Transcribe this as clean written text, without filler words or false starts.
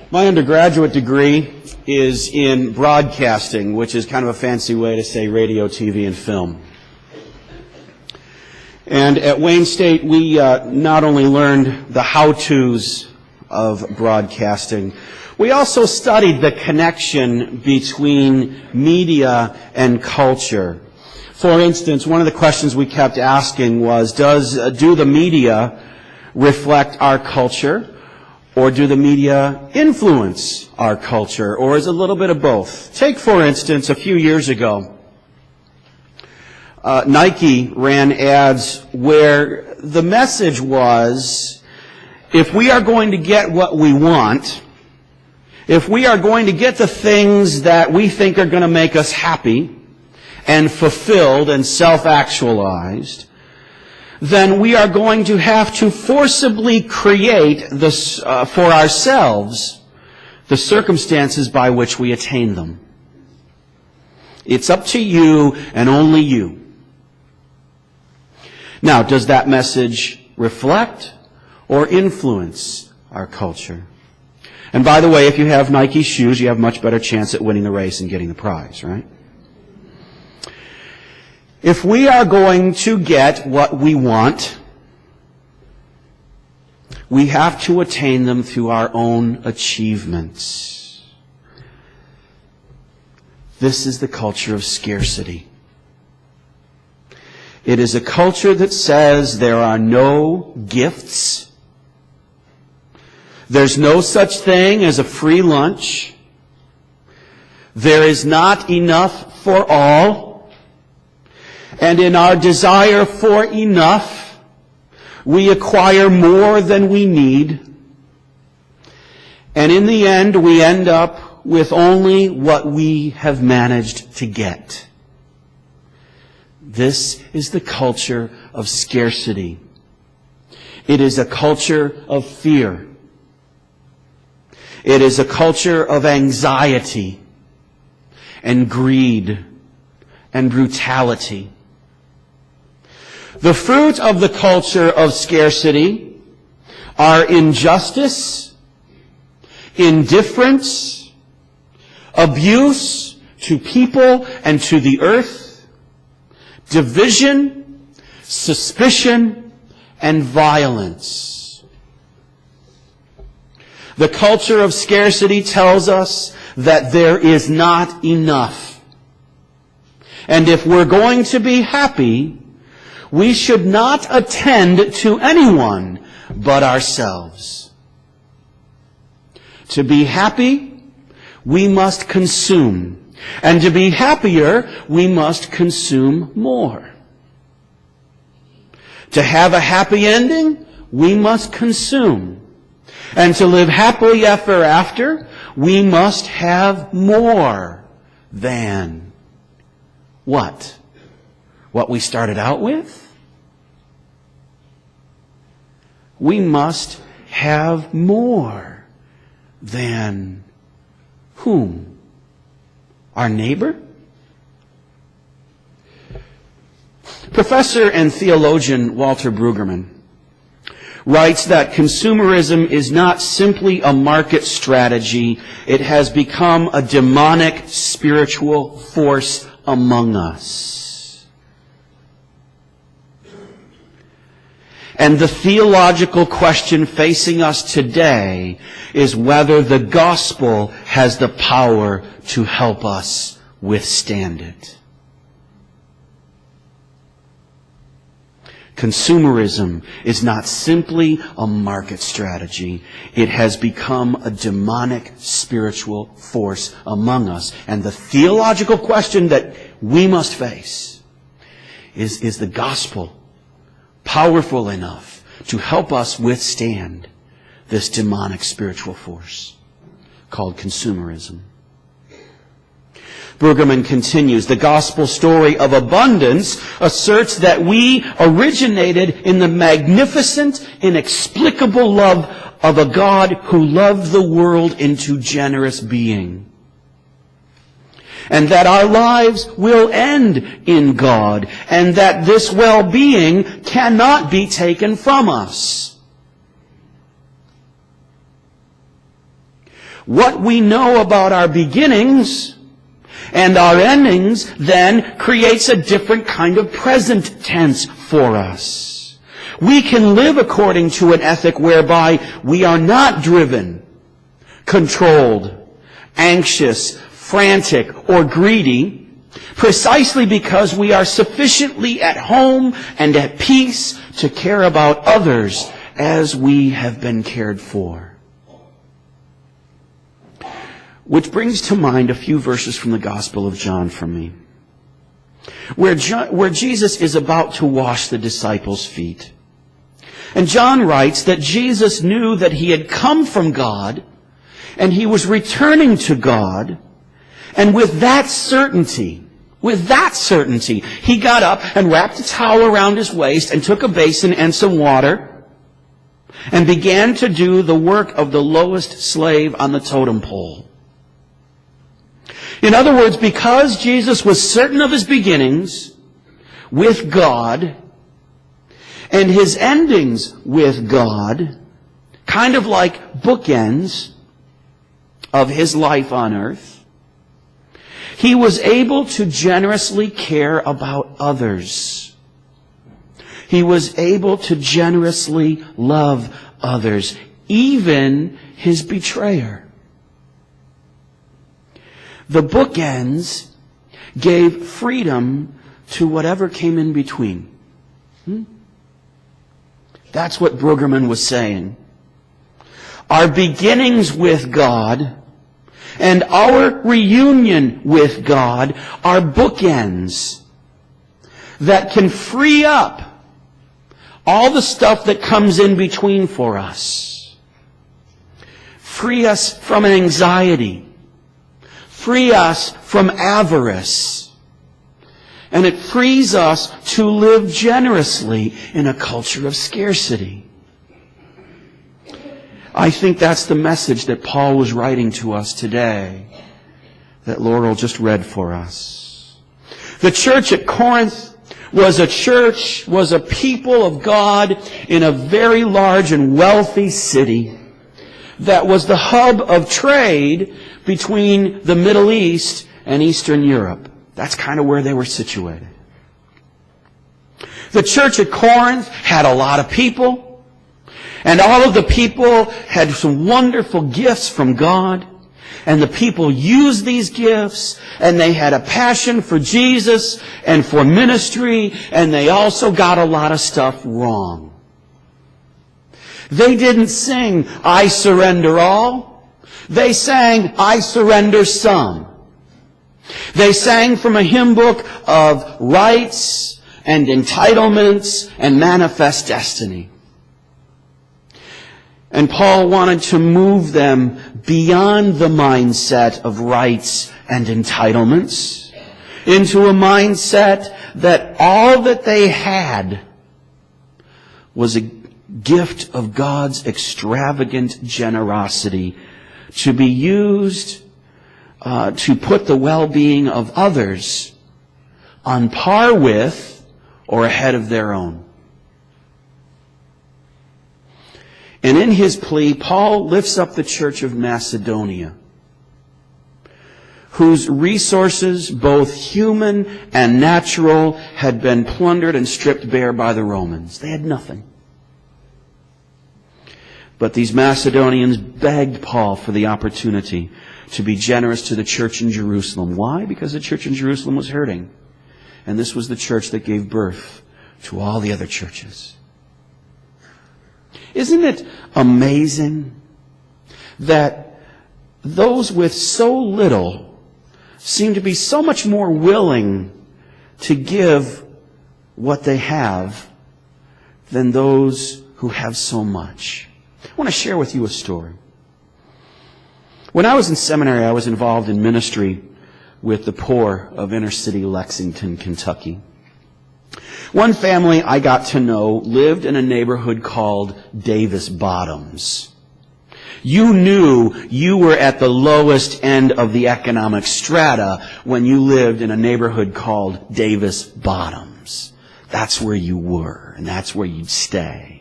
My undergraduate degree is in broadcasting, which is kind of a fancy way to say radio, TV, and film. And at Wayne State, we not only learned the how-tos of broadcasting, we also studied the connection between media and culture. For instance, one of the questions we kept asking was, do the media reflect our culture? Or do the media influence our culture? Or is it a little bit of both? Take, for instance, a few years ago, Nike ran ads where the message was, if we are going to get what we want, if we are going to get the things that we think are going to make us happy and fulfilled and self-actualized, then we are going to have to forcibly create this, for ourselves the circumstances by which we attain them. It's up to you and only you. Now, does that message reflect or influence our culture? And by the way, if you have Nike shoes, you have a much better chance at winning the race and getting the prize, right? If we are going to get what we want, we have to attain them through our own achievements. This is the culture of scarcity. It is a culture that says there are no gifts. There's no such thing as a free lunch. There is not enough for all. And in our desire for enough, we acquire more than we need. And in the end, we end up with only what we have managed to get. This is the culture of scarcity. It is a culture of fear. It is a culture of anxiety and greed and brutality. The fruit of the culture of scarcity are injustice, indifference, abuse to people and to the earth, division, suspicion, and violence. The culture of scarcity tells us that there is not enough. And if we're going to be happy, we should not attend to anyone but ourselves. To be happy, we must consume. And to be happier, we must consume more. To have a happy ending, we must consume. And to live happily ever after, we must have more than what? What we started out with? We must have more than whom? Our neighbor? Professor and theologian Walter Brueggemann writes that consumerism is not simply a market strategy. It has become a demonic spiritual force among us. And the theological question facing us today is whether the gospel has the power to help us withstand it. Consumerism is not simply a market strategy. It has become a demonic spiritual force among us. And the theological question that we must face is the gospel powerful enough to help us withstand this demonic spiritual force called consumerism? Brueggemann continues, the gospel story of abundance asserts that we originated in the magnificent, inexplicable love of a God who loved the world into generous being. And that our lives will end in God, and that this well-being cannot be taken from us. What we know about our beginnings and our endings then creates a different kind of present tense for us. We can live according to an ethic whereby we are not driven, controlled, anxious, frantic, or greedy, precisely because we are sufficiently at home and at peace to care about others as we have been cared for. Which brings to mind a few verses from the Gospel of John for me, where Jesus is about to wash the disciples' feet. And John writes that Jesus knew that he had come from God, and he was returning to God, and with that certainty, he got up and wrapped a towel around his waist and took a basin and some water and began to do the work of the lowest slave on the totem pole. In other words, because Jesus was certain of his beginnings with God and his endings with God, kind of like bookends of his life on earth, he was able to generously care about others. He was able to generously love others, even his betrayer. The bookends gave freedom to whatever came in between. That's what Brueggemann was saying. Our beginnings with God and our reunion with God are bookends that can free up all the stuff that comes in between for us. Free us from anxiety. Free us from avarice. And it frees us to live generously in a culture of scarcity. I think that's the message that Paul was writing to us today, that Laurel just read for us. The church at Corinth was a people of God in a very large and wealthy city that was the hub of trade between the Middle East and Eastern Europe. That's kind of where they were situated. The church at Corinth had a lot of people, and all of the people had some wonderful gifts from God, and the people used these gifts, and they had a passion for Jesus and for ministry, and they also got a lot of stuff wrong. They didn't sing, "I surrender all." They sang, "I surrender some." They sang from a hymn book of rights and entitlements and manifest destiny. And Paul wanted to move them beyond the mindset of rights and entitlements into a mindset that all that they had was a gift of God's extravagant generosity to be used to put the well-being of others on par with or ahead of their own. And in his plea, Paul lifts up the church of Macedonia, whose resources, both human and natural, had been plundered and stripped bare by the Romans. They had nothing. But these Macedonians begged Paul for the opportunity to be generous to the church in Jerusalem. Why? Because the church in Jerusalem was hurting. And this was the church that gave birth to all the other churches. Isn't it amazing that those with so little seem to be so much more willing to give what they have than those who have so much? I want to share with you a story. When I was in seminary, I was involved in ministry with the poor of inner city Lexington, Kentucky. One family I got to know lived in a neighborhood called Davis Bottoms. You knew you were at the lowest end of the economic strata when you lived in a neighborhood called Davis Bottoms. That's where you were, and that's where you'd stay.